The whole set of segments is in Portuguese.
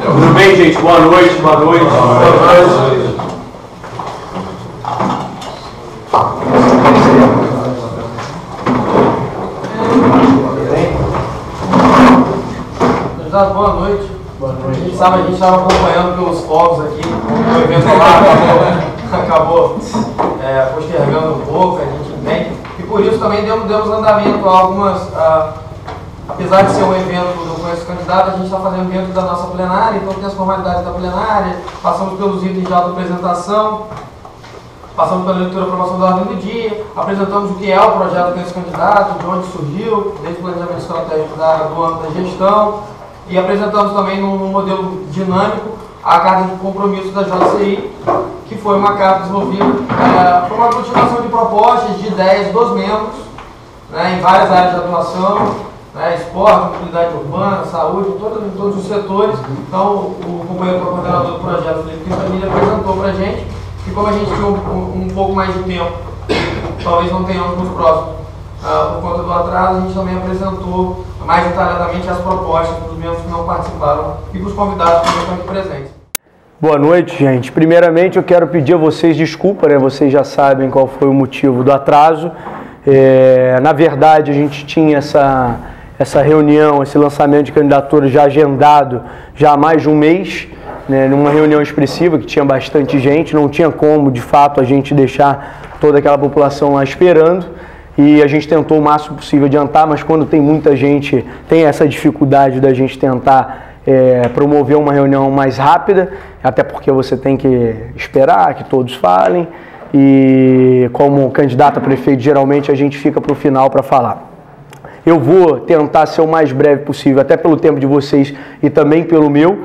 Tudo bem, gente? Boa noite, boa noite. Boa noite. Boa noite. Boa noite. A gente estava acompanhando pelos fogos aqui, o evento lá acabou postergando um pouco, a gente entende. E por isso também demos andamento a algumas, apesar de ser um evento do Conheço o Candidato, a gente está fazendo dentro da nossa plenária, então tem as formalidades da plenária, passamos pelos itens de auto-apresentação, passamos pela leitura e aprovação da ordem do dia, apresentamos o que é o projeto Conheço o Candidato, de onde surgiu, desde o planejamento estratégico do ano da gestão, e apresentamos também num modelo dinâmico a carta de compromisso da JCI, que foi uma carta desenvolvida por uma continuação de propostas, de ideias dos membros, em várias áreas de atuação, esporte, mobilidade urbana, saúde, todos os setores. Então, o companheiro coordenador do projeto, Felipe Quintanilha, apresentou para a gente, e como a gente tinha um pouco mais de tempo, talvez não tenhamos nos próximos, por conta do atraso, a gente também apresentou mais detalhadamente as propostas dos membros que não participaram e dos convidados que estão aqui presentes. Boa noite, gente. Primeiramente, eu quero pedir a vocês desculpa, Vocês já sabem qual foi o motivo do atraso. Na verdade, a gente tinha essa reunião, esse lançamento de candidatura já agendado já há mais de um mês, numa reunião expressiva que tinha bastante gente, não tinha como, de fato, a gente deixar toda aquela população lá esperando. E a gente tentou o máximo possível adiantar, mas quando tem muita gente, tem essa dificuldade da gente tentar promover uma reunião mais rápida, até porque você tem que esperar que todos falem, e como candidato a prefeito, geralmente a gente fica para o final para falar. Eu vou tentar ser o mais breve possível, até pelo tempo de vocês e também pelo meu.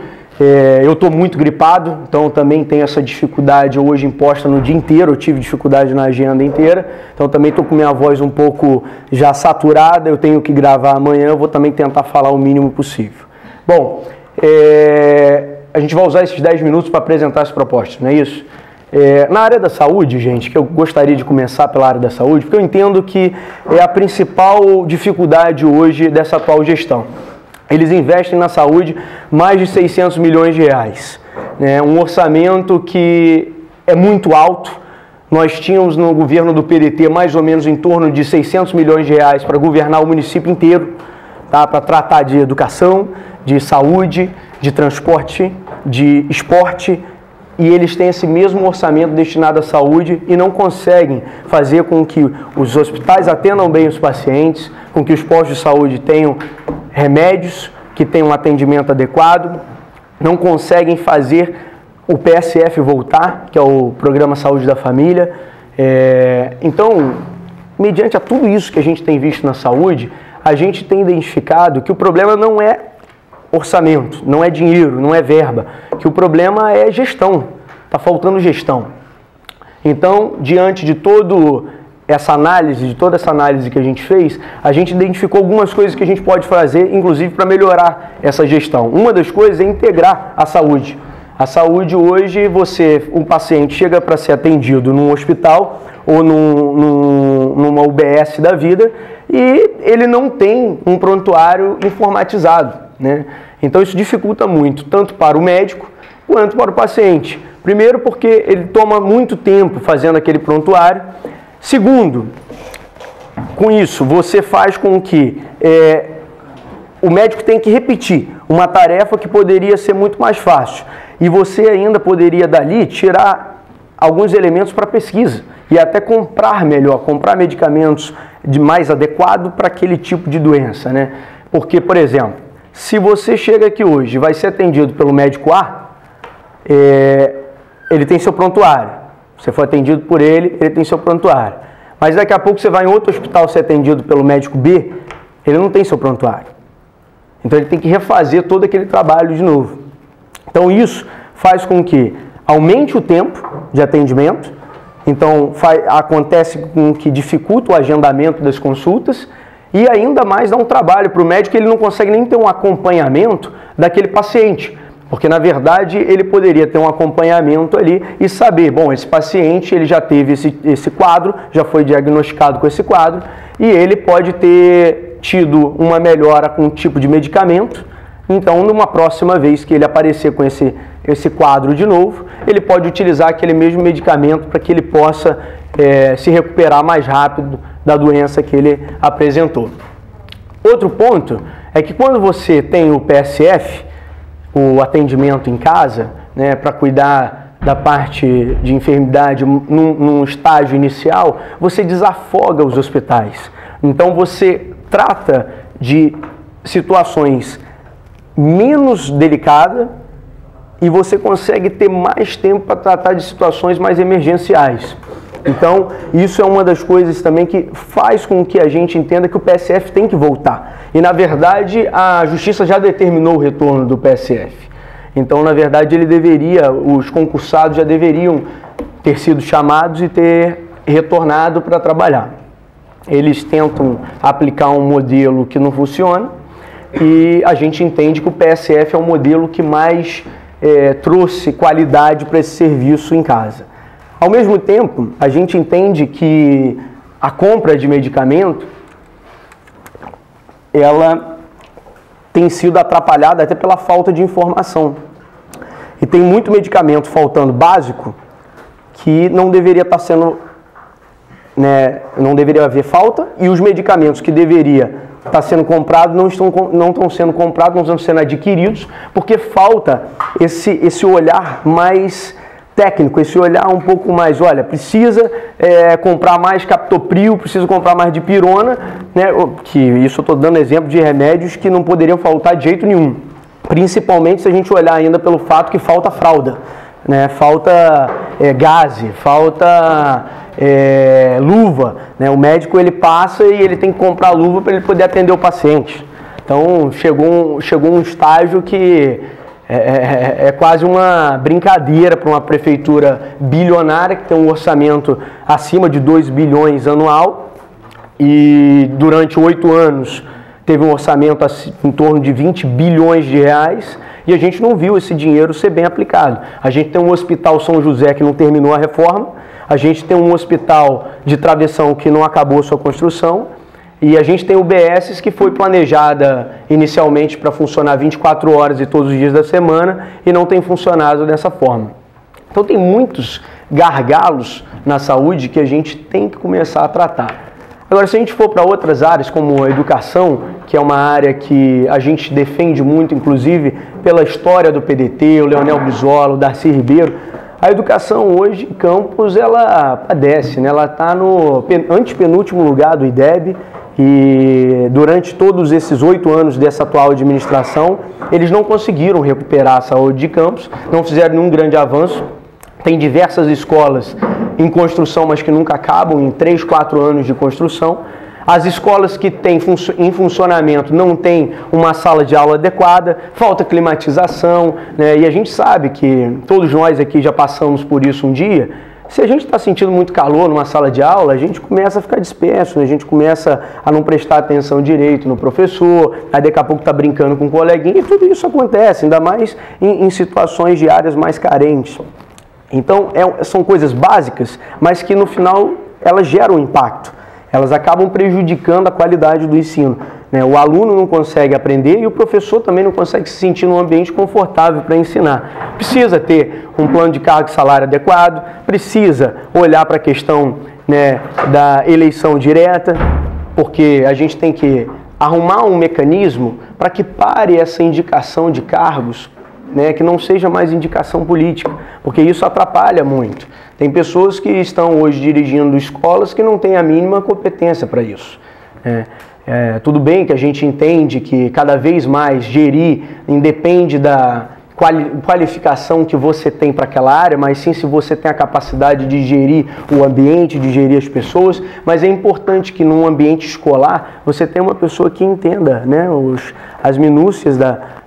Eu estou muito gripado, então também tenho essa dificuldade hoje imposta no dia inteiro, eu tive dificuldade na agenda inteira, então também estou com minha voz um pouco já saturada, eu tenho que gravar amanhã, eu vou também tentar falar o mínimo possível. Bom, a gente vai usar esses 10 minutos para apresentar as propostas, não é isso? Na área da saúde, gente, que eu gostaria de começar pela área da saúde, porque eu entendo que é a principal dificuldade hoje dessa atual gestão. Eles investem na saúde mais de 600 milhões de reais, um orçamento que é muito alto. Nós tínhamos no governo do PDT mais ou menos em torno de 600 milhões de reais para governar o município inteiro, para tratar de educação, de saúde, de transporte, de esporte, e eles têm esse mesmo orçamento destinado à saúde e não conseguem fazer com que os hospitais atendam bem os pacientes, com que os postos de saúde tenham remédios, que tenham um atendimento adequado, não conseguem fazer o PSF voltar, que é o Programa Saúde da Família. Então, mediante a tudo isso que a gente tem visto na saúde, a gente tem identificado que o problema não é orçamento, não é dinheiro, não é verba, que o problema é gestão, está faltando gestão. Então, diante de toda essa análise que a gente fez, a gente identificou algumas coisas que a gente pode fazer, inclusive para melhorar essa gestão. Uma das coisas é integrar a saúde. A saúde hoje, um paciente chega para ser atendido num hospital ou numa UBS da vida e ele não tem um prontuário informatizado, Então isso dificulta muito, tanto para o médico quanto para o paciente. Primeiro porque ele toma muito tempo fazendo aquele prontuário. Segundo, com isso você faz com que o médico tenha que repetir uma tarefa que poderia ser muito mais fácil. E você ainda poderia dali tirar alguns elementos para pesquisa e até comprar melhor, comprar medicamentos mais adequados para aquele tipo de doença, Porque, por exemplo, se você chega aqui hoje e vai ser atendido pelo médico A, ele tem seu prontuário. Você foi atendido por ele tem seu prontuário. Mas daqui a pouco você vai em outro hospital ser atendido pelo médico B, ele não tem seu prontuário. Então ele tem que refazer todo aquele trabalho de novo. Então isso faz com que aumente o tempo de atendimento, então acontece com que dificulta o agendamento das consultas e ainda mais dá um trabalho para o médico que ele não consegue nem ter um acompanhamento daquele paciente. Porque, na verdade, ele poderia ter um acompanhamento ali e saber, bom, esse paciente ele já teve esse quadro, já foi diagnosticado com esse quadro, e ele pode ter tido uma melhora com um tipo de medicamento, Então, numa próxima vez que ele aparecer com esse quadro de novo, ele pode utilizar aquele mesmo medicamento para que ele possa se recuperar mais rápido da doença que ele apresentou. Outro ponto é que quando você tem o PSF, o atendimento em casa, né, para cuidar da parte de enfermidade num estágio inicial, você desafoga os hospitais. Então você trata de situações menos delicadas e você consegue ter mais tempo para tratar de situações mais emergenciais. Então, isso é uma das coisas também que faz com que a gente entenda que o PSF tem que voltar. E, na verdade, a Justiça já determinou o retorno do PSF. Então, na verdade, os concursados já deveriam ter sido chamados e ter retornado para trabalhar. Eles tentam aplicar um modelo que não funciona e a gente entende que o PSF é o modelo que mais trouxe qualidade para esse serviço em casa. Ao mesmo tempo, a gente entende que a compra de medicamento, ela tem sido atrapalhada até pela falta de informação. E tem muito medicamento faltando básico que não deveria estar sendo, não deveria haver falta, e os medicamentos que deveria estar sendo comprados não estão sendo comprados, não estão sendo adquiridos, porque falta esse olhar mais técnico, esse olhar um pouco mais, olha, precisa comprar mais captopril, precisa comprar mais dipirona, né? Que isso eu estou dando exemplo de remédios que não poderiam faltar de jeito nenhum, principalmente se a gente olhar ainda pelo fato que falta fralda, né? Falta gaze, falta luva, né? O médico ele passa e ele tem que comprar luva para ele poder atender o paciente. Então chegou um estágio que é quase uma brincadeira para uma prefeitura bilionária que tem um orçamento acima de 2 bilhões anual e durante 8 anos teve um orçamento em torno de 20 bilhões de reais e a gente não viu esse dinheiro ser bem aplicado. A gente tem um hospital São José que não terminou a reforma, a gente tem um hospital de Travessão que não acabou sua construção, e a gente tem UBSs que foi planejada inicialmente para funcionar 24 horas e todos os dias da semana e não tem funcionado dessa forma. Então tem muitos gargalos na saúde que a gente tem que começar a tratar. Agora, se a gente for para outras áreas, como a educação, que é uma área que a gente defende muito, inclusive pela história do PDT, o Leonel Brizola, o Darcy Ribeiro, a educação hoje em Campos, ela padece, né? Ela está no antepenúltimo lugar do IDEB, e durante todos esses 8 anos dessa atual administração, eles não conseguiram recuperar a saúde de Campos, não fizeram nenhum grande avanço. Tem diversas escolas em construção, mas que nunca acabam, em 3, 4 anos de construção. As escolas que têm em funcionamento não têm uma sala de aula adequada, falta climatização, né? E a gente sabe que todos nós aqui já passamos por isso um dia. Se a gente está sentindo muito calor numa sala de aula, a gente começa a ficar disperso, né? A gente começa a não prestar atenção direito no professor, aí daqui a pouco está brincando com um coleguinha, e tudo isso acontece, ainda mais em situações de áreas mais carentes. Então, são coisas básicas, mas que no final elas geram impacto. Elas acabam prejudicando a qualidade do ensino, né? O aluno não consegue aprender e o professor também não consegue se sentir num ambiente confortável para ensinar. Precisa ter um plano de cargo e salário adequado, precisa olhar para a questão, né, da eleição direta, porque a gente tem que arrumar um mecanismo para que pare essa indicação de cargos, né, que não seja mais indicação política, porque isso atrapalha muito. Tem pessoas que estão hoje dirigindo escolas que não têm a mínima competência para isso. Tudo bem que a gente entende que cada vez mais gerir independe da qualificação que você tem para aquela área, mas sim se você tem a capacidade de gerir o ambiente, de gerir as pessoas, mas é importante que num ambiente escolar você tenha uma pessoa que entenda, né, as minúcias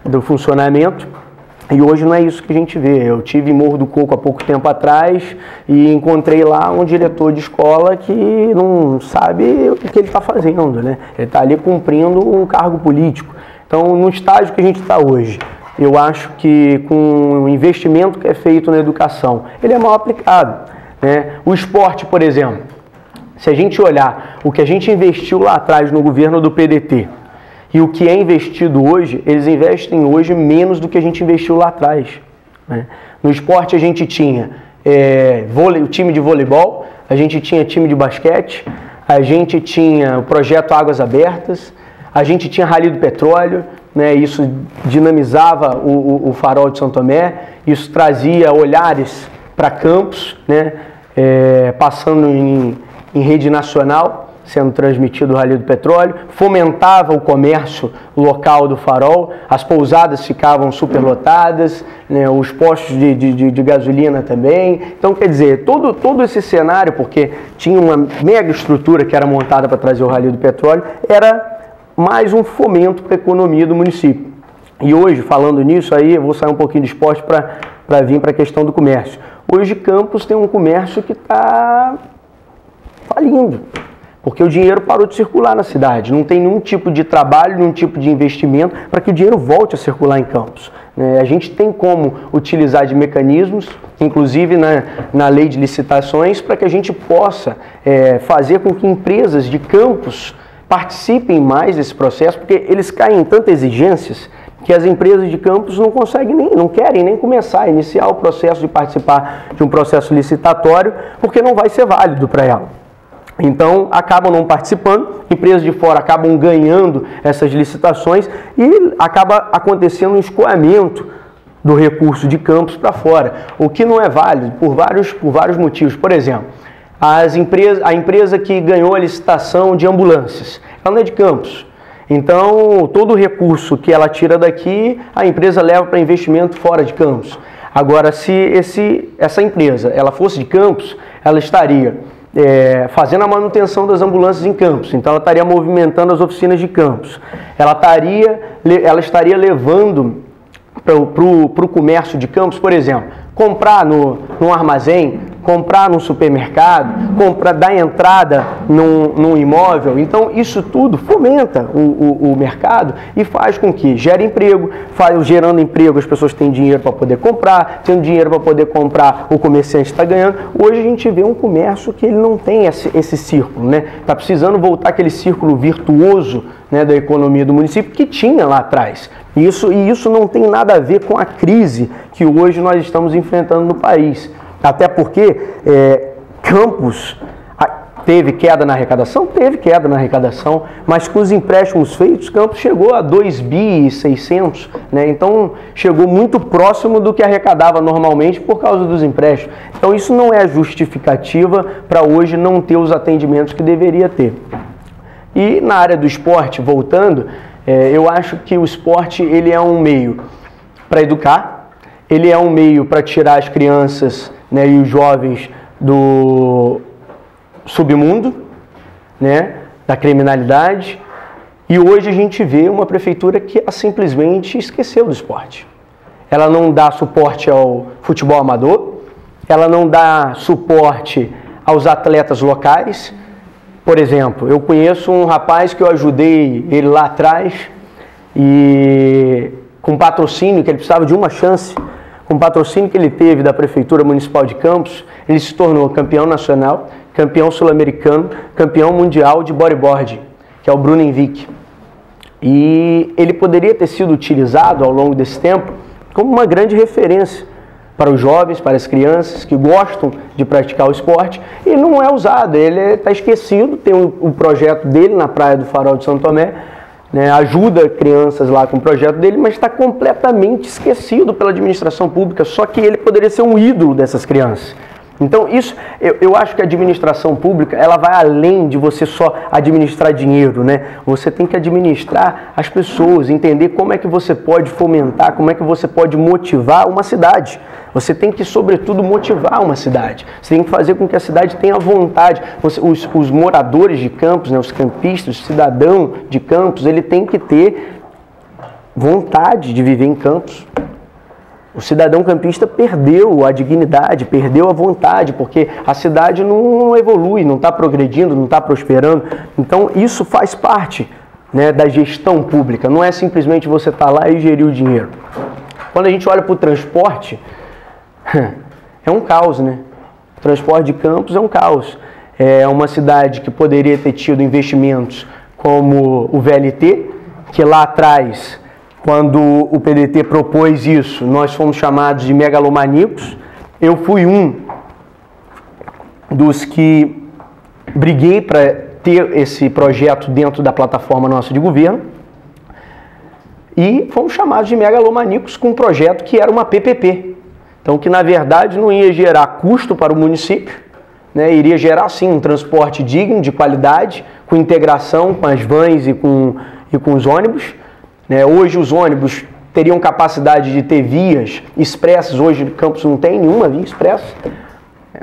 do funcionamento. E hoje não é isso que a gente vê. Eu tive em Morro do Coco há pouco tempo atrás e encontrei lá um diretor de escola que não sabe o que ele está fazendo, né? Ele está ali cumprindo um cargo político. Então, no estágio que a gente está hoje, eu acho que com o investimento que é feito na educação, ele é mal aplicado, né? O esporte, por exemplo, se a gente olhar o que a gente investiu lá atrás no governo do PDT, E o que é investido hoje, eles investem hoje menos do que a gente investiu lá atrás, né? No esporte a gente tinha o time de voleibol, a gente tinha time de basquete, a gente tinha o projeto Águas Abertas, a gente tinha Rally do Petróleo, né? Isso dinamizava o Farol de São Tomé, isso trazia olhares para Campos, né? Passando em rede nacional, sendo transmitido o Rally do Petróleo, fomentava o comércio local do Farol, as pousadas ficavam superlotadas, né, os postos de gasolina também. Então, quer dizer, todo esse cenário, porque tinha uma mega estrutura que era montada para trazer o Rally do Petróleo, era mais um fomento para a economia do município. E hoje, falando nisso, aí eu vou sair um pouquinho do esporte para vir para a questão do comércio. Hoje, Campos tem um comércio que está falindo, porque o dinheiro parou de circular na cidade. Não tem nenhum tipo de trabalho, nenhum tipo de investimento para que o dinheiro volte a circular em Campos. A gente tem como utilizar de mecanismos, inclusive na lei de licitações, para que a gente possa fazer com que empresas de Campos participem mais desse processo, porque eles caem em tantas exigências que as empresas de Campos não conseguem não querem nem começar a iniciar o processo de participar de um processo licitatório, porque não vai ser válido para ela. Então, acabam não participando, empresas de fora acabam ganhando essas licitações e acaba acontecendo um escoamento do recurso de Campos para fora, o que não é válido por vários motivos. Por exemplo, a empresa que ganhou a licitação de ambulâncias, ela não é de Campos. Então, todo o recurso que ela tira daqui, a empresa leva para investimento fora de Campos. Agora, se essa empresa ela fosse de Campos, ela estaria fazendo a manutenção das ambulâncias em Campos, então ela estaria movimentando as oficinas de Campos, ela estaria levando para o comércio de Campos, por exemplo, comprar num armazém, comprar num supermercado, dar entrada num imóvel. Então isso tudo fomenta o mercado e faz com que gere emprego, gerando emprego as pessoas têm dinheiro para poder comprar, tendo dinheiro para poder comprar o comerciante está ganhando. Hoje a gente vê um comércio que ele não tem esse círculo, né? Está precisando voltar aquele círculo virtuoso, né, da economia do município que tinha lá atrás. E isso não tem nada a ver com a crise que hoje nós estamos enfrentando no país. Até porque Campos teve queda na arrecadação? Teve queda na arrecadação, mas com os empréstimos feitos, Campos chegou a 2.600 bi, né? Então chegou muito próximo do que arrecadava normalmente por causa dos empréstimos. Então isso não é justificativa para hoje não ter os atendimentos que deveria ter. E na área do esporte, voltando, eu acho que o esporte ele é um meio para educar, ele é um meio para tirar as crianças, né, e os jovens do submundo, né, da criminalidade. E hoje a gente vê uma prefeitura que ela simplesmente esqueceu do esporte. Ela não dá suporte ao futebol amador, ela não dá suporte aos atletas locais. Por exemplo, eu conheço um rapaz que eu ajudei ele lá atrás e com patrocínio, que ele precisava de uma chance, com o patrocínio que ele teve da Prefeitura Municipal de Campos, ele se tornou campeão nacional, campeão sul-americano, campeão mundial de bodyboard, que é o Bruno Henrique. E ele poderia ter sido utilizado ao longo desse tempo como uma grande referência para os jovens, para as crianças que gostam de praticar o esporte, e não é usado, ele está esquecido. Tem o projeto dele na Praia do Farol de São Tomé, né, ajuda crianças lá com o projeto dele, mas está completamente esquecido pela administração pública, só que ele poderia ser um ídolo dessas crianças. Então isso, eu acho que a administração pública, ela vai além de você só administrar dinheiro, né? Você tem que administrar as pessoas, entender como é que você pode fomentar, como é que você pode motivar uma cidade. Você tem que, sobretudo, motivar uma cidade. Você tem que fazer com que a cidade tenha vontade. Os moradores de Campos, né, os campistas, o cidadão de Campos, ele tem que ter vontade de viver em Campos. O cidadão campista perdeu a dignidade, perdeu a vontade, porque a cidade não evolui, não está progredindo, não está prosperando. Então isso faz parte, né, da gestão pública, não é simplesmente você estar lá e gerir o dinheiro. Quando a gente olha para o transporte, é um caos, né? O transporte de Campos é um caos. É uma cidade que poderia ter tido investimentos como o VLT, que lá atrás, quando o PDT propôs isso, nós fomos chamados de megalomaníacos. Eu fui um dos que briguei para ter esse projeto dentro da plataforma nossa de governo. E fomos chamados de megalomaníacos com um projeto que era uma PPP. Então, que na verdade não ia gerar custo para o município, né? Iria gerar sim um transporte digno, de qualidade, com integração com as vans e com os ônibus. Né? Hoje os ônibus teriam capacidade de ter vias expressas, hoje Campos não tem nenhuma via expressa.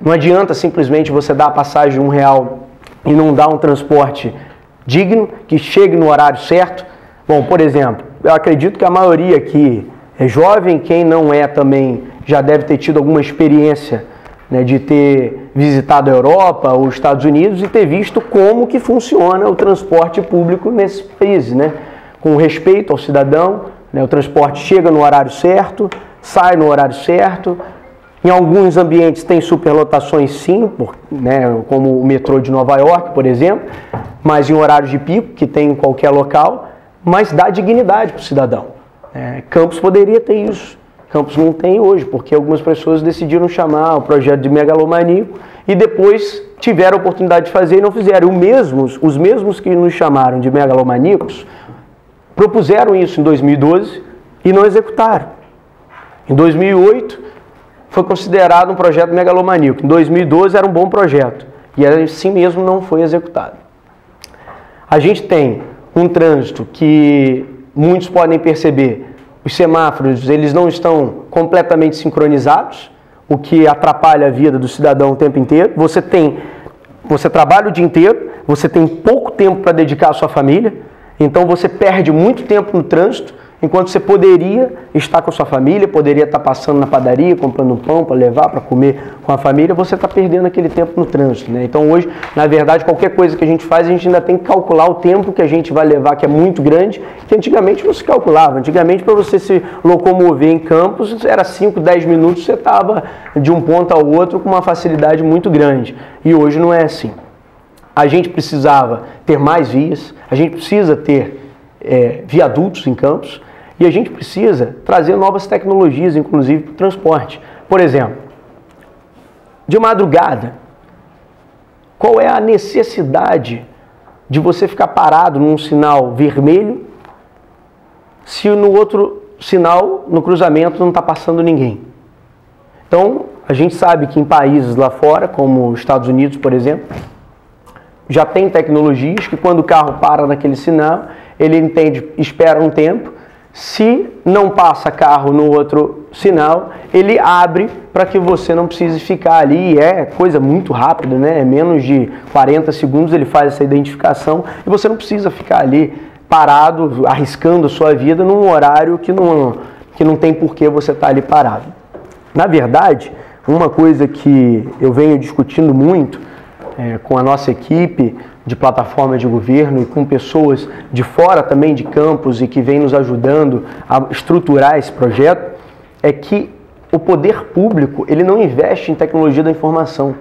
Não adianta simplesmente você dar a passagem de R$1 e não dar um transporte digno, que chegue no horário certo. Bom, por exemplo, eu acredito que a maioria aqui é jovem, quem não é também já deve ter tido alguma experiência, né, de ter visitado a Europa ou os Estados Unidos e ter visto como que funciona o transporte público nesses países, né? Com respeito ao cidadão, né, o transporte chega no horário certo, sai no horário certo. Em alguns ambientes tem superlotações sim, né, como o metrô de Nova York, por exemplo, mas em horários de pico, que tem em qualquer local, mas dá dignidade para o cidadão. Campos poderia ter isso. Campos não tem hoje, porque algumas pessoas decidiram chamar o projeto de megalomaníaco e depois tiveram a oportunidade de fazer e não fizeram. Os mesmos que nos chamaram de megalomaníacos propuseram isso em 2012 e não executaram. Em 2008 foi considerado um projeto megalomaníaco. Em 2012 era um bom projeto e assim mesmo não foi executado. A gente tem um trânsito que muitos podem perceber. Os semáforos, eles não estão completamente sincronizados, o que atrapalha a vida do cidadão o tempo inteiro. Você trabalha o dia inteiro, você tem pouco tempo para dedicar à sua família, então você perde muito tempo no trânsito, enquanto você poderia estar com a sua família, poderia estar passando na padaria, comprando um pão para levar, para comer com a família, você está perdendo aquele tempo no trânsito, né? Então hoje, na verdade, qualquer coisa que a gente faz, a gente ainda tem que calcular o tempo que a gente vai levar, que é muito grande, que antigamente não se calculava. Antigamente, para você se locomover em Campos, era 5, 10 minutos, você estava de um ponto ao outro com uma facilidade muito grande. E hoje não é assim. A gente precisava ter mais vias, a gente precisa ter viadutos em Campos, e a gente precisa trazer novas tecnologias, inclusive para o transporte. Por exemplo, de madrugada, qual é a necessidade de você ficar parado num sinal vermelho se no outro sinal, no cruzamento, não está passando ninguém? Então, a gente sabe que em países lá fora, como os Estados Unidos, por exemplo, já tem tecnologias que quando o carro para naquele sinal, ele espera um tempo. Se não passa carro no outro sinal, ele abre para que você não precise ficar ali. É coisa muito rápida, né? Menos de 40 segundos ele faz essa identificação e você não precisa ficar ali parado, arriscando a sua vida num horário que não tem por que você estar ali parado. Na verdade, uma coisa que eu venho discutindo muito com a nossa equipe de plataforma de governo e com pessoas de fora também de Campos e que vem nos ajudando a estruturar esse projeto, é que o poder público ele não investe em tecnologia da informação.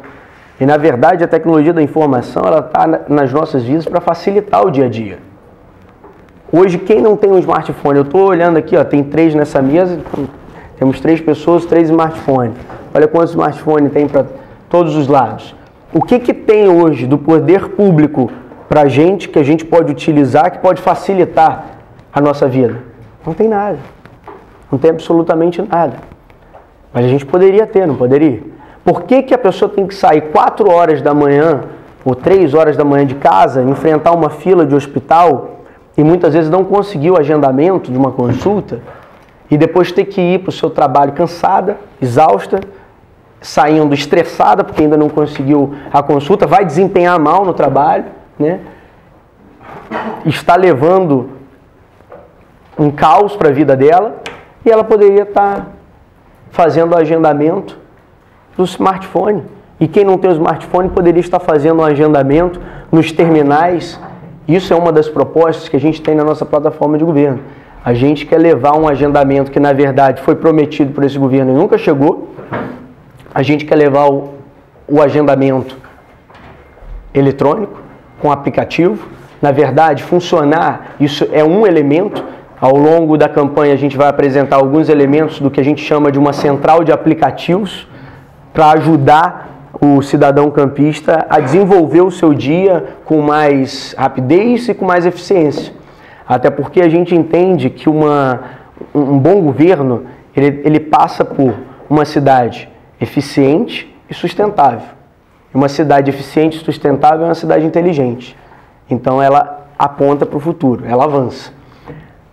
E na verdade a tecnologia da informação ela está nas nossas vidas para facilitar o dia a dia. Hoje quem não tem um smartphone, eu estou olhando aqui, ó, tem 3 nessa mesa, temos 3 pessoas, 3 smartphones. Olha quantos smartphones tem para todos os lados. O que tem hoje do poder público para a gente, que a gente pode utilizar, que pode facilitar a nossa vida? Não tem nada. Não tem absolutamente nada. Mas a gente poderia ter, não poderia? Por que a pessoa tem que sair 4 horas da manhã ou 3 horas da manhã de casa, enfrentar uma fila de hospital e muitas vezes não conseguir o agendamento de uma consulta e depois ter que ir para o seu trabalho cansada, exausta, saindo estressada porque ainda não conseguiu a consulta, vai desempenhar mal no trabalho, né? Está levando um caos para a vida dela e ela poderia estar fazendo o agendamento do smartphone. E quem não tem o smartphone poderia estar fazendo um agendamento nos terminais. Isso é uma das propostas que a gente tem na nossa plataforma de governo. A gente quer levar um agendamento que na verdade foi prometido por esse governo e nunca chegou. A gente quer levar o agendamento eletrônico, com aplicativo, na verdade, funcionar, isso é um elemento. Ao longo da campanha a gente vai apresentar alguns elementos do que a gente chama de uma central de aplicativos para ajudar o cidadão campista a desenvolver o seu dia com mais rapidez e com mais eficiência. Até porque a gente entende que um bom governo, ele passa por uma cidade eficiente e sustentável. Uma cidade eficiente e sustentável é uma cidade inteligente. Então ela aponta para o futuro, ela avança.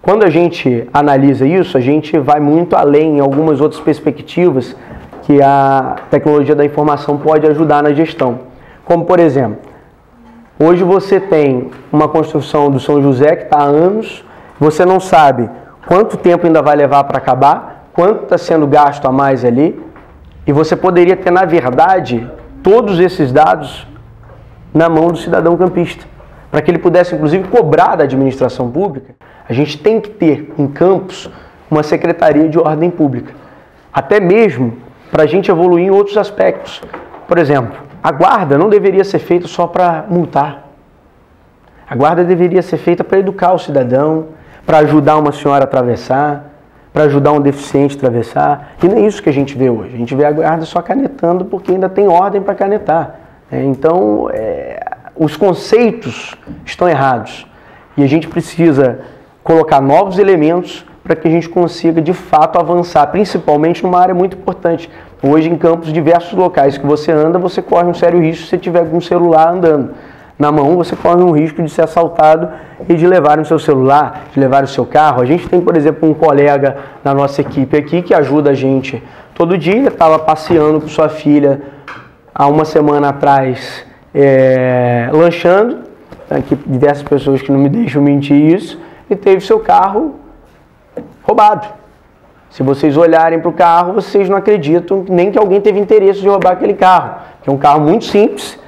Quando a gente analisa isso, a gente vai muito além em algumas outras perspectivas que a tecnologia da informação pode ajudar na gestão. Como, por exemplo, hoje você tem uma construção do São José que está há anos, você não sabe quanto tempo ainda vai levar para acabar, quanto está sendo gasto a mais ali, e você poderia ter, na verdade, todos esses dados na mão do cidadão campista, para que ele pudesse, inclusive, cobrar da administração pública. A gente tem que ter em Campos uma Secretaria de Ordem Pública, até mesmo para a gente evoluir em outros aspectos. Por exemplo, a guarda não deveria ser feita só para multar. A guarda deveria ser feita para educar o cidadão, para ajudar uma senhora a atravessar, para ajudar um deficiente a atravessar. E não é isso que a gente vê hoje. A gente vê a guarda só canetando porque ainda tem ordem para canetar. Então, os conceitos estão errados. E a gente precisa colocar novos elementos para que a gente consiga, de fato, avançar, principalmente numa área muito importante. Hoje, em Campos, diversos locais que você anda, você corre um sério risco se você tiver com um celular andando na mão, você corre um risco de ser assaltado e de levar o seu celular, de levar o seu carro. A gente tem, por exemplo, um colega na nossa equipe aqui que ajuda a gente todo dia, estava passeando com sua filha há uma semana atrás, lanchando, aqui diversas pessoas que não me deixam mentir isso, e teve seu carro roubado. Se vocês olharem para o carro, vocês não acreditam nem que alguém teve interesse de roubar aquele carro, que é um carro muito simples,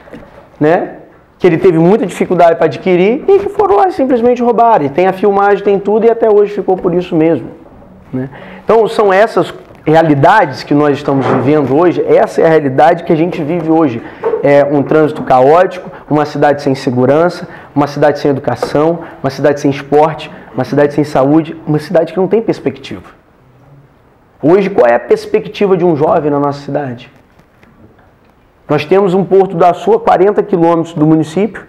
né? Que ele teve muita dificuldade para adquirir e que foram lá e simplesmente roubaram. E tem a filmagem, tem tudo, e até hoje ficou por isso mesmo, né? Então são essas realidades que nós estamos vivendo hoje, essa é a realidade que a gente vive hoje. É um trânsito caótico, uma cidade sem segurança, uma cidade sem educação, uma cidade sem esporte, uma cidade sem saúde, uma cidade que não tem perspectiva. Hoje, qual é a perspectiva de um jovem na nossa cidade? Nós temos um Porto do Açu a 40 quilômetros do município,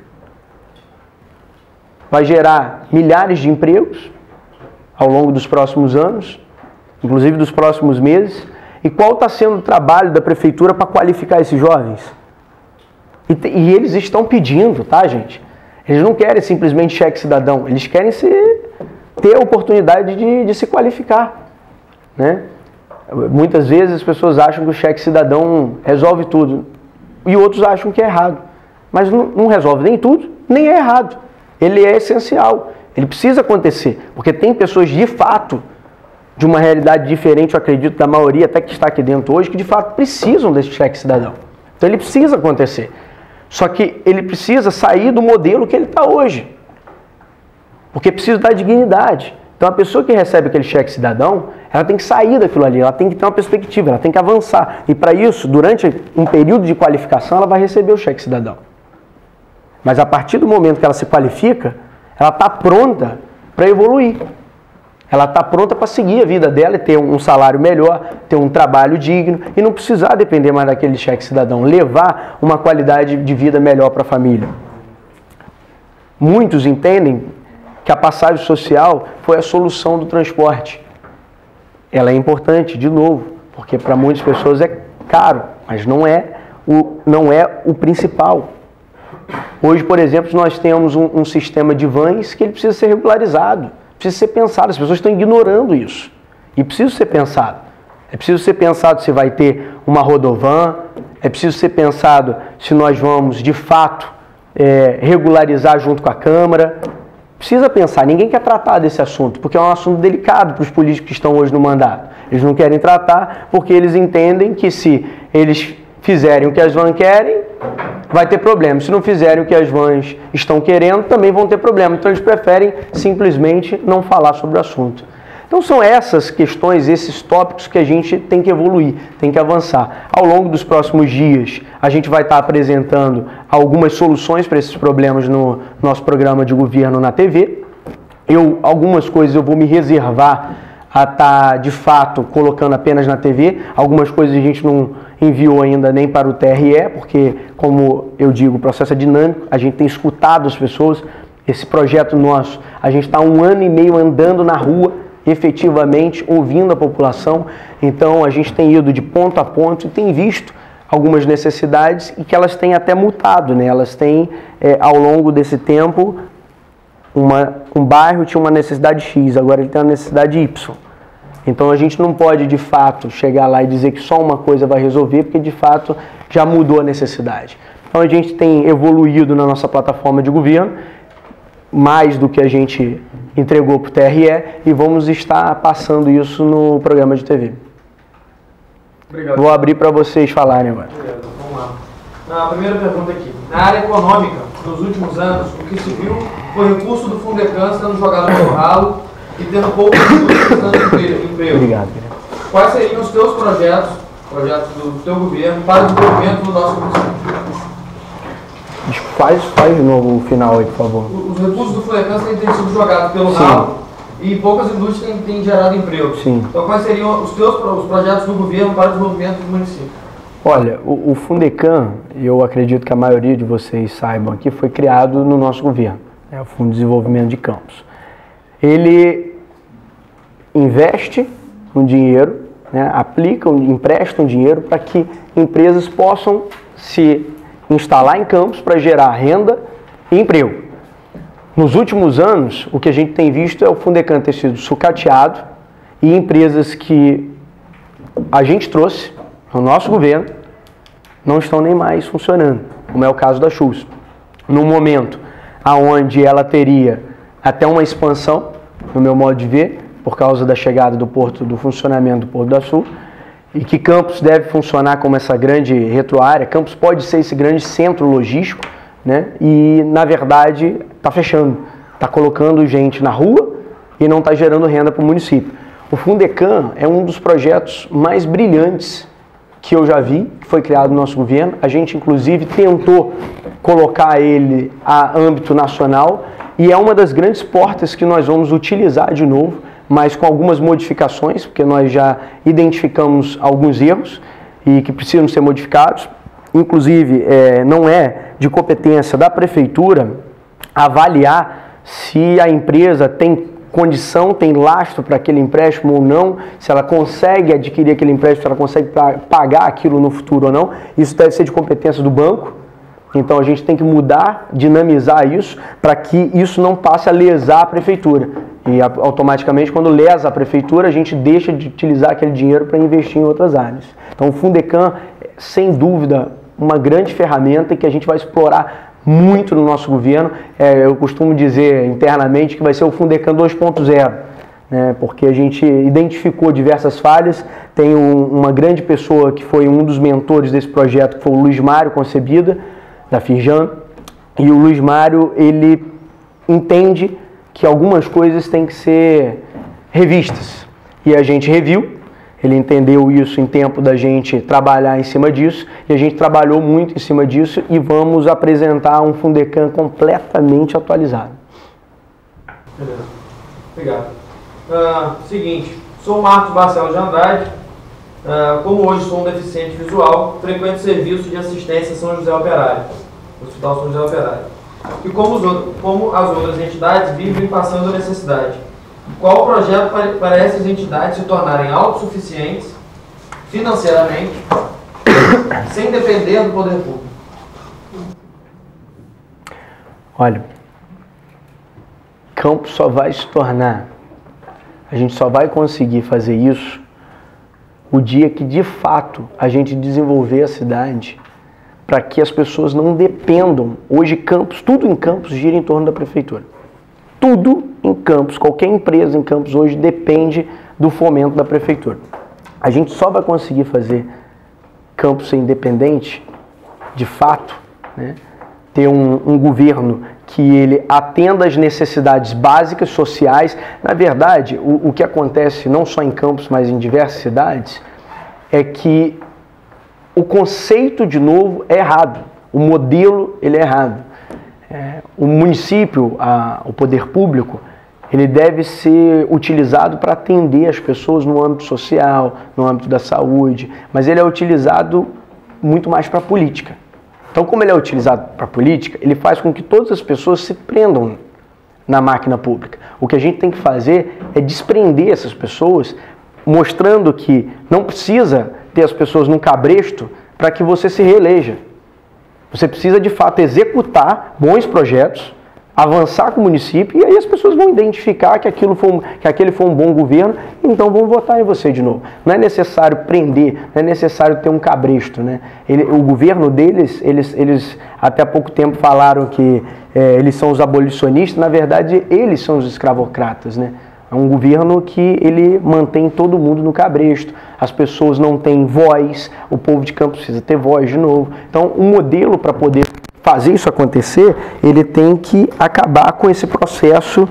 vai gerar milhares de empregos ao longo dos próximos anos, inclusive dos próximos meses. E qual está sendo o trabalho da prefeitura para qualificar esses jovens? E eles estão pedindo, tá, gente? Eles não querem simplesmente cheque cidadão, eles querem ter a oportunidade de se qualificar, né? Muitas vezes as pessoas acham que o cheque cidadão resolve tudo e outros acham que é errado. Mas não resolve nem tudo, nem é errado. Ele é essencial, ele precisa acontecer, porque tem pessoas de fato de uma realidade diferente, eu acredito, da maioria até que está aqui dentro hoje, que de fato precisam desse cheque cidadão. Então ele precisa acontecer. Só que ele precisa sair do modelo que ele está hoje. Porque precisa dar dignidade. Então a pessoa que recebe aquele cheque cidadão, ela tem que sair daquilo ali, ela tem que ter uma perspectiva, ela tem que avançar. E para isso, durante um período de qualificação, ela vai receber o cheque cidadão. Mas a partir do momento que ela se qualifica, ela está pronta para evoluir. Ela está pronta para seguir a vida dela e ter um salário melhor, ter um trabalho digno e não precisar depender mais daquele cheque cidadão, levar uma qualidade de vida melhor para a família. Muitos entendem que a passagem social foi a solução do transporte. Ela é importante, de novo, porque para muitas pessoas é caro, mas não é o principal. Hoje, por exemplo, nós temos um sistema de vans que ele precisa ser regularizado. Precisa ser pensado, as pessoas estão ignorando isso. E precisa ser pensado. É preciso ser pensado se vai ter uma rodovan, é preciso ser pensado se nós vamos, de fato, regularizar junto com a Câmara. Precisa pensar, ninguém quer tratar desse assunto, porque é um assunto delicado para os políticos que estão hoje no mandato. Eles não querem tratar porque eles entendem que se eles fizerem o que as vans querem, vai ter problema. Se não fizerem o que as vans estão querendo, também vão ter problema. Então eles preferem simplesmente não falar sobre o assunto. Então são essas questões, esses tópicos que a gente tem que evoluir, tem que avançar. Ao longo dos próximos dias, a gente vai estar apresentando algumas soluções para esses problemas no nosso programa de governo na TV. Algumas coisas eu vou me reservar a estar, de fato, colocando apenas na TV. Algumas coisas a gente não enviou ainda nem para o TRE, porque, como eu digo, o processo é dinâmico, a gente tem escutado as pessoas. Esse projeto nosso, a gente está 1 ano e meio andando na rua, efetivamente, ouvindo a população. Então, a gente tem ido de ponto a ponto e tem visto algumas necessidades e que elas têm até mutado, né? Elas têm, ao longo desse tempo, um bairro tinha uma necessidade X, agora ele tem uma necessidade Y. Então a gente não pode, de fato, chegar lá e dizer que só uma coisa vai resolver, porque de fato já mudou a necessidade. Então a gente tem evoluído na nossa plataforma de governo, mais do que a gente entregou para o TRE, e vamos estar passando isso no programa de TV. Obrigado. Vou abrir para vocês falarem agora. Obrigado. Vamos lá. A primeira pergunta aqui. Na área econômica, nos últimos anos, o que se viu foi o recurso do Fundecam sendo jogado no ralo e tendo poucos recursos dando emprego. Obrigado. Quais seriam os teus projetos do teu governo para o desenvolvimento do nosso município? Faz de novo o final aí, por favor. Os recursos do Fundecam têm sido jogados pelo ralo e poucas indústrias têm gerado emprego. Sim. Então, quais seriam os projetos do governo para o desenvolvimento do município? Olha, o Fundecam, eu acredito que a maioria de vocês saibam aqui, foi criado no nosso governo, é o Fundo de Desenvolvimento de Campos. Ele investe um dinheiro, né, empresta um dinheiro para que empresas possam se instalar em Campos para gerar renda e emprego. Nos últimos anos, o que a gente tem visto é o Fundecam ter sido sucateado e empresas que a gente trouxe no nosso governo não estão nem mais funcionando, como é o caso da Schultz. No momento onde ela teria até uma expansão, no meu modo de ver, por causa da chegada do funcionamento do Porto do Açu, e que Campos deve funcionar como essa grande retroárea. Campos pode ser esse grande centro logístico, né? E, na verdade, está fechando, está colocando gente na rua e não está gerando renda para o município. O Fundecam é um dos projetos mais brilhantes que eu já vi, que foi criado no nosso governo. A gente, inclusive, tentou colocar ele a âmbito nacional e é uma das grandes portas que nós vamos utilizar de novo, mas com algumas modificações, porque nós já identificamos alguns erros e que precisam ser modificados. Inclusive, não é de competência da prefeitura avaliar se a empresa tem condição, tem lastro para aquele empréstimo ou não, se ela consegue adquirir aquele empréstimo, se ela consegue pagar aquilo no futuro ou não. Isso deve ser de competência do banco. Então a gente tem que mudar, dinamizar isso, para que isso não passe a lesar a prefeitura. E automaticamente, quando lesa a prefeitura, a gente deixa de utilizar aquele dinheiro para investir em outras áreas. Então o Fundecam, sem dúvida, uma grande ferramenta que a gente vai explorar muito no nosso governo. Eu costumo dizer internamente que vai ser o Fundecam 2.0, né? Porque a gente identificou diversas falhas. Tem uma grande pessoa que foi um dos mentores desse projeto, que foi o Luiz Mário Concebida, da Firjan, e o Luiz Mário, ele entende que algumas coisas têm que ser revistas, e a gente reviu. Ele entendeu isso em tempo da gente trabalhar em cima disso, e a gente trabalhou muito em cima disso, e vamos apresentar um Fundecam completamente atualizado. Beleza. Obrigado. Seguinte, sou Marcos Barcelos de Andrade. Como hoje sou um deficiente visual, frequento serviço de assistência São José Operário, Hospital São José Operário. E como as outras entidades vivem passando necessidade. Qual o projeto para essas entidades se tornarem autossuficientes financeiramente, sem depender do poder público? Olha, Campos só vai se tornar, a gente só vai conseguir fazer isso o dia que de fato a gente desenvolver a cidade para que as pessoas não dependam. Hoje Campos, tudo em Campos gira em torno da prefeitura. Tudo em Campos, qualquer empresa em Campos hoje depende do fomento da prefeitura. A gente só vai conseguir fazer Campos ser independente, de fato, né? Ter um governo que ele atenda às necessidades básicas, sociais. Na verdade, o que acontece não só em Campos, mas em diversas cidades, é que o conceito, de novo, é errado. O modelo, ele é errado. O município, o poder público, ele deve ser utilizado para atender as pessoas no âmbito social, no âmbito da saúde, mas ele é utilizado muito mais para a política. Então, como ele é utilizado para a política, ele faz com que todas as pessoas se prendam na máquina pública. O que a gente tem que fazer é desprender essas pessoas, mostrando que não precisa ter as pessoas num cabresto para que você se reeleja. Você precisa, de fato, executar bons projetos, avançar com o município, e aí as pessoas vão identificar que aquele foi um bom governo, então vão votar em você de novo. Não é necessário prender, não é necessário ter um cabresto, né? O governo deles, eles até há pouco tempo falaram que eles são os abolicionistas, na verdade eles são os escravocratas, né? É um governo que ele mantém todo mundo no cabresto, as pessoas não têm voz, o povo de Campos precisa ter voz de novo. Então, um modelo para poder fazer isso acontecer, ele tem que acabar com esse processo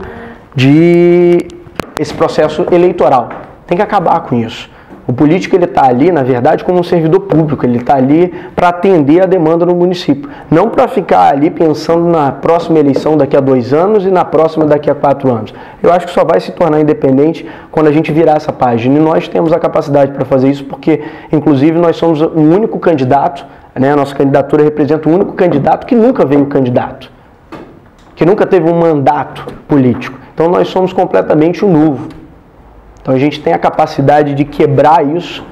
eleitoral. Tem que acabar com isso. O político, ele está ali, na verdade, como um servidor público, ele está ali para atender a demanda no município, não para ficar ali pensando na próxima eleição daqui a 2 anos e na próxima daqui a 4 anos. Eu acho que só vai se tornar independente quando a gente virar essa página, e nós temos a capacidade para fazer isso, porque, inclusive, nós somos o único candidato, né? A nossa candidatura representa o único candidato que nunca veio candidato, que nunca teve um mandato político. Então, nós somos completamente o novo. Então a gente tem a capacidade de quebrar isso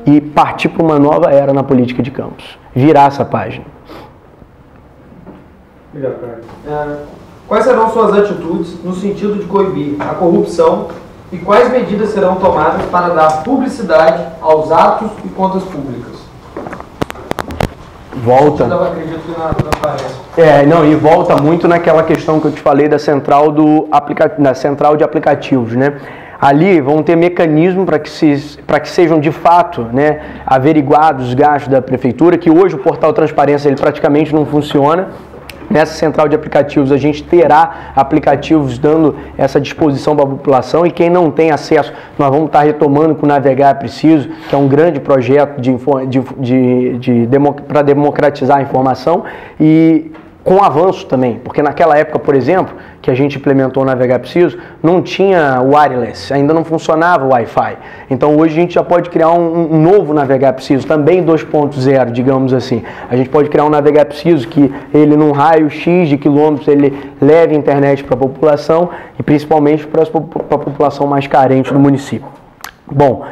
e partir para uma nova era na política de Campos. Virar essa página. Obrigado, Carlos. Quais serão suas atitudes no sentido de coibir a corrupção e quais medidas serão tomadas para dar publicidade aos atos e contas públicas? Volta. Eu acredito que não aparece. E volta muito naquela questão que eu te falei da central de aplicativos, né? Ali vão ter mecanismos para que sejam de fato, né, averiguados os gastos da prefeitura, que hoje o portal Transparência ele praticamente não funciona. Nessa central de aplicativos a gente terá aplicativos dando essa disposição para a população, e quem não tem acesso, nós vamos estar retomando com o Navegar é Preciso, que é um grande projeto para democratizar a informação, e com avanço também, porque naquela época, por exemplo, que a gente implementou o Navegar Preciso, não tinha wireless, ainda não funcionava o Wi-Fi. Então hoje a gente já pode criar um novo Navegar Preciso, também 2.0, digamos assim. A gente pode criar um Navegar Preciso que ele, num raio X de quilômetros, ele leve internet para a população, e principalmente para a população mais carente do município. Bom,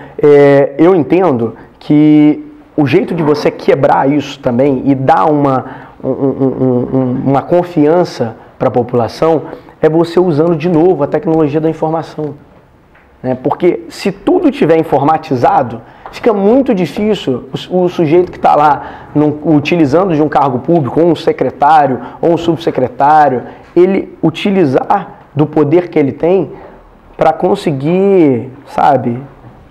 eu entendo que o jeito de você quebrar isso também e dar uma confiança para a população é você usando de novo a tecnologia da informação, né? Porque se tudo estiver informatizado, fica muito difícil o sujeito que está lá utilizando de um cargo público, ou um secretário, ou um subsecretário, ele utilizar do poder que ele tem para conseguir,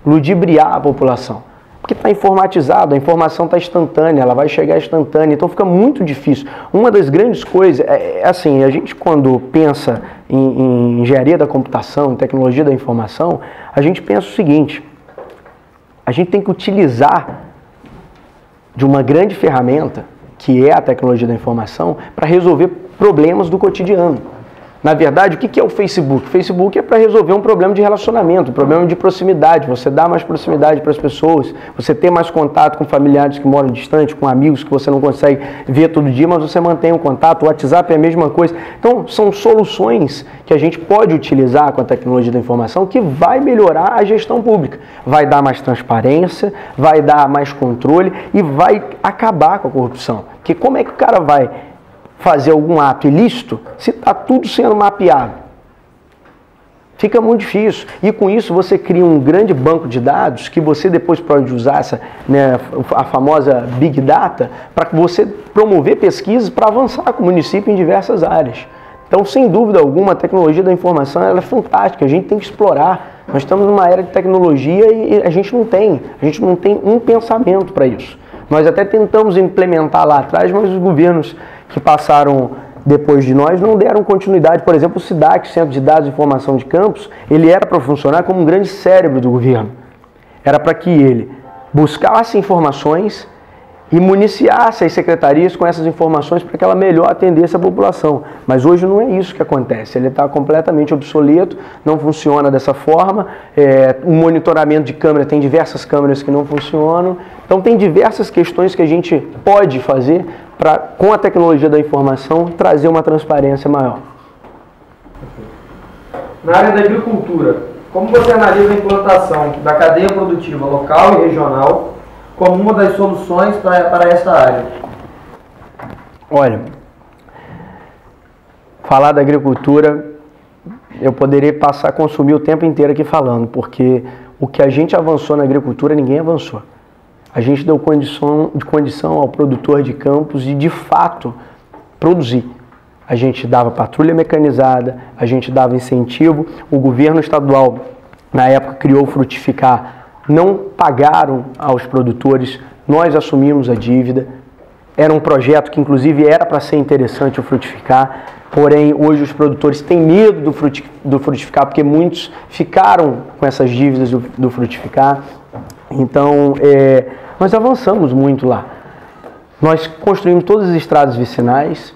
ludibriar a população. Porque está informatizado, a informação está instantânea, ela vai chegar instantânea, então fica muito difícil. Uma das grandes coisas, assim, a gente quando pensa em engenharia da computação, em tecnologia da informação, a gente pensa o seguinte: a gente tem que utilizar de uma grande ferramenta, que é a tecnologia da informação, para resolver problemas do cotidiano. Na verdade, o que é o Facebook? O Facebook é para resolver um problema de relacionamento, um problema de proximidade. Você dá mais proximidade para as pessoas, você ter mais contato com familiares que moram distante, com amigos que você não consegue ver todo dia, mas você mantém um contato. O WhatsApp é a mesma coisa. Então, são soluções que a gente pode utilizar com a tecnologia da informação que vai melhorar a gestão pública. Vai dar mais transparência, vai dar mais controle e vai acabar com a corrupção. Porque como é que o cara vai fazer algum ato ilícito se está tudo sendo mapeado? Fica muito difícil. E com isso você cria um grande banco de dados que você depois pode usar a famosa Big Data para você promover pesquisas para avançar com o município em diversas áreas. Então, sem dúvida alguma, a tecnologia da informação ela é fantástica, a gente tem que explorar. Nós estamos numa era de tecnologia e a gente não tem um pensamento para isso. Nós até tentamos implementar lá atrás, mas os governos que passaram depois de nós não deram continuidade. Por exemplo, o SIDAC, Centro de Dados e Informação de Campos, ele era para funcionar como um grande cérebro do governo. Era para que ele buscasse informações e municiasse as secretarias com essas informações para que ela melhor atendesse a população. Mas hoje não é isso que acontece, ele está completamente obsoleto, não funciona dessa forma, o monitoramento de câmera, tem diversas câmeras que não funcionam, então tem diversas questões que a gente pode fazer para, com a tecnologia da informação, trazer uma transparência maior. Na área da agricultura, como você analisa a implantação da cadeia produtiva local e regional como uma das soluções para esta área? Olha, falar da agricultura, eu poderia passar a consumir o tempo inteiro aqui falando, porque o que a gente avançou na agricultura, ninguém avançou. A gente deu condição ao produtor de campos de fato, produzir. A gente dava patrulha mecanizada, a gente dava incentivo, o governo estadual, na época, criou o Frutificar. Não pagaram aos produtores, nós assumimos a dívida. Era um projeto que, inclusive, era para ser interessante o Frutificar, porém, hoje os produtores têm medo do Frutificar, porque muitos ficaram com essas dívidas do Frutificar. Então, nós avançamos muito lá. Nós construímos todas as estradas vicinais.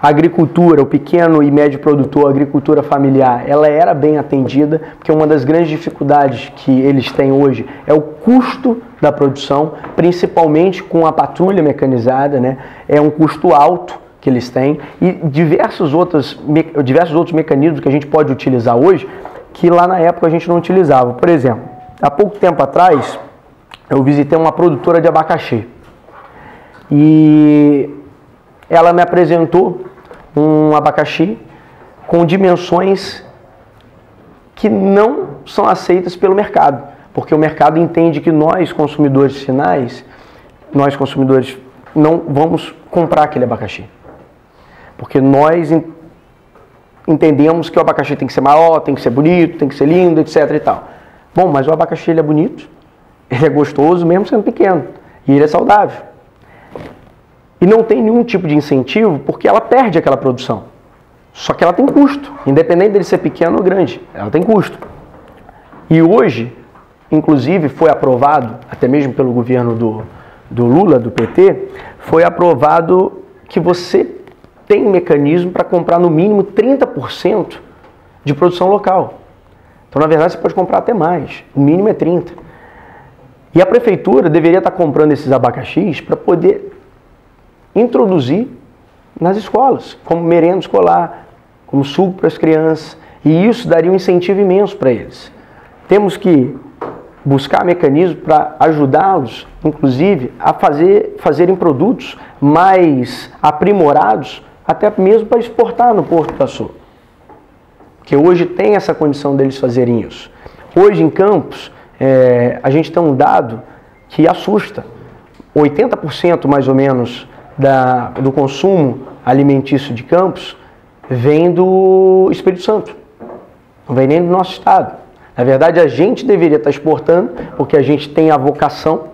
A agricultura, o pequeno e médio produtor, a agricultura familiar, ela era bem atendida, porque uma das grandes dificuldades que eles têm hoje é o custo da produção, principalmente com a patrulha mecanizada, né? É um custo alto que eles têm e diversos outros mecanismos que a gente pode utilizar hoje, que lá na época a gente não utilizava. Por exemplo, há pouco tempo atrás, eu visitei uma produtora de abacaxi e ela me apresentou um abacaxi com dimensões que não são aceitas pelo mercado, porque o mercado entende que nós, consumidores finais, nós consumidores não vamos comprar aquele abacaxi, porque nós entendemos que o abacaxi tem que ser maior, tem que ser bonito, tem que ser lindo, etc e tal. Bom, mas o abacaxi ele é bonito, ele é gostoso mesmo sendo pequeno, e ele é saudável. E não tem nenhum tipo de incentivo porque ela perde aquela produção. Só que ela tem custo, independente dele ser pequeno ou grande, ela tem custo. E hoje, inclusive, foi aprovado, até mesmo pelo governo do Lula, do PT, foi aprovado que você tem um mecanismo para comprar no mínimo 30% de produção local. Então, na verdade, você pode comprar até mais, o mínimo é 30%. E a prefeitura deveria estar comprando esses abacaxis para poder introduzir nas escolas, como merenda escolar, como suco para as crianças, e isso daria um incentivo imenso para eles. Temos que buscar mecanismos para ajudá-los, inclusive, a fazerem produtos mais aprimorados, até mesmo para exportar no Porto do Açu. Porque hoje tem essa condição deles fazerem isso. Hoje, em Campos, a gente tem um dado que assusta. 80% mais ou menos do consumo alimentício de Campos vem do Espírito Santo, não vem nem do nosso estado. Na verdade, a gente deveria estar exportando, porque a gente tem a vocação,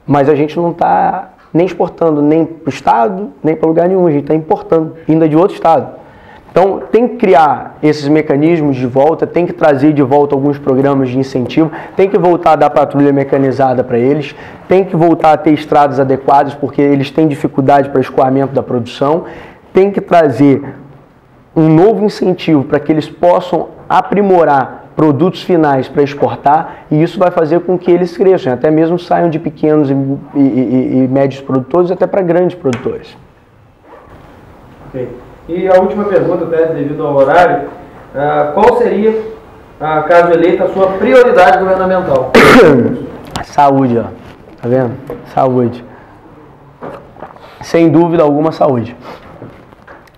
mas a gente não está nem exportando nem para o estado, nem para lugar nenhum, a gente está importando, ainda de outro estado. Então, tem que criar esses mecanismos de volta, tem que trazer de volta alguns programas de incentivo, tem que voltar a dar patrulha mecanizada para eles, tem que voltar a ter estradas adequadas, porque eles têm dificuldade para escoamento da produção, tem que trazer um novo incentivo para que eles possam aprimorar produtos finais para exportar, e isso vai fazer com que eles cresçam, até mesmo saiam de pequenos e médios produtores até para grandes produtores. Ok. E a última pergunta, até devido ao horário, qual seria, caso eleita, a sua prioridade governamental? Saúde, ó. Tá vendo? Saúde. Sem dúvida alguma, saúde.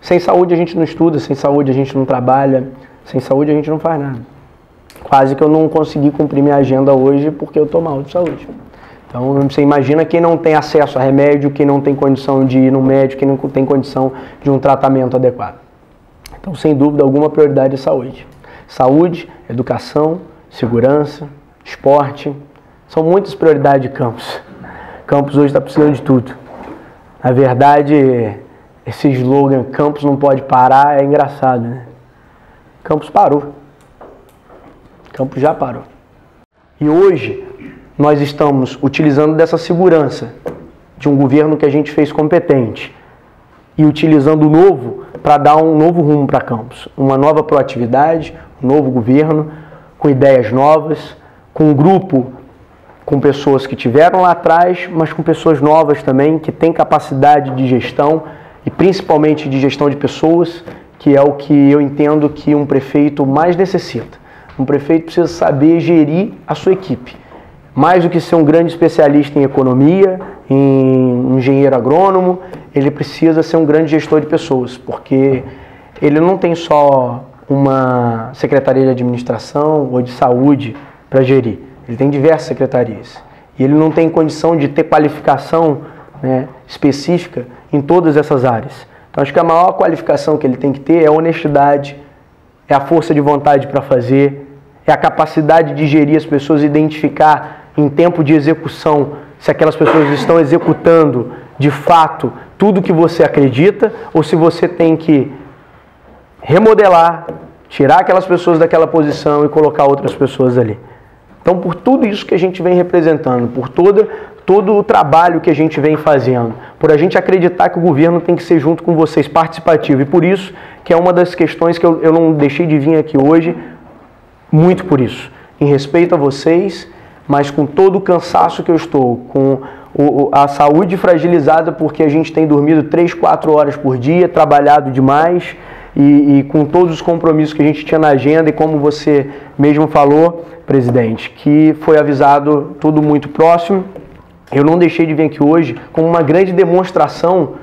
Sem saúde a gente não estuda, sem saúde a gente não trabalha, sem saúde a gente não faz nada. Quase que eu não consegui cumprir minha agenda hoje porque eu tô mal de saúde. Então, você imagina quem não tem acesso a remédio, quem não tem condição de ir no médico, quem não tem condição de um tratamento adequado. Então, sem dúvida alguma, a prioridade é saúde. Saúde, educação, segurança, esporte, são muitas prioridades de Campos. Campos hoje está precisando de tudo. Na verdade, esse slogan, Campos não pode parar, é engraçado, né? Campos parou. Campos já parou. E hoje nós estamos utilizando dessa segurança de um governo que a gente fez competente e utilizando o novo para dar um novo rumo para Campos. Uma nova proatividade, um novo governo, com ideias novas, com um grupo, com pessoas que tiveram lá atrás, mas com pessoas novas também, que têm capacidade de gestão e principalmente de gestão de pessoas, que é o que eu entendo que um prefeito mais necessita. Um prefeito precisa saber gerir a sua equipe. Mais do que ser um grande especialista em economia, em engenheiro agrônomo, ele precisa ser um grande gestor de pessoas, porque ele não tem só uma secretaria de administração ou de saúde para gerir. Ele tem diversas secretarias. E ele não tem condição de ter qualificação, né, específica em todas essas áreas. Então acho que a maior qualificação que ele tem que ter é a honestidade, é a força de vontade para fazer, é a capacidade de gerir as pessoas, identificar em tempo de execução se aquelas pessoas estão executando de fato tudo que você acredita ou se você tem que remodelar, tirar aquelas pessoas daquela posição e colocar outras pessoas ali. Então, por tudo isso que a gente vem representando, por todo o trabalho que a gente vem fazendo, por a gente acreditar que o governo tem que ser junto com vocês, participativo, e por isso que é uma das questões que eu não deixei de vir aqui hoje, muito por isso, em respeito a vocês, mas com todo o cansaço que eu estou, com a saúde fragilizada porque a gente tem dormido 3, 4 horas por dia, trabalhado demais e com todos os compromissos que a gente tinha na agenda e como você mesmo falou, presidente, que foi avisado tudo muito próximo. Eu não deixei de vir aqui hoje como uma grande demonstração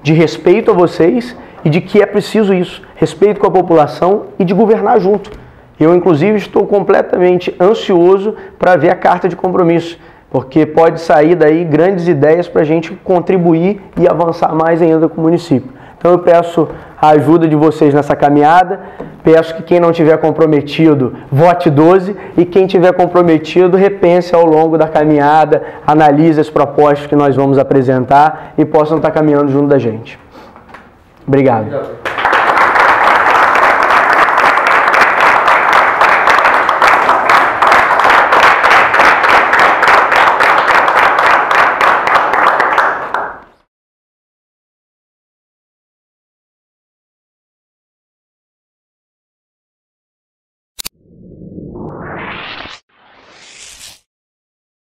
de respeito a vocês e de que é preciso isso, respeito com a população e de governar junto. Eu, inclusive, estou completamente ansioso para ver a carta de compromisso, porque pode sair daí grandes ideias para a gente contribuir e avançar mais ainda com o município. Então eu peço a ajuda de vocês nessa caminhada, peço que quem não tiver comprometido, vote 12, e quem tiver comprometido, repense ao longo da caminhada, analise as propostas que nós vamos apresentar e possam estar caminhando junto da gente. Obrigado.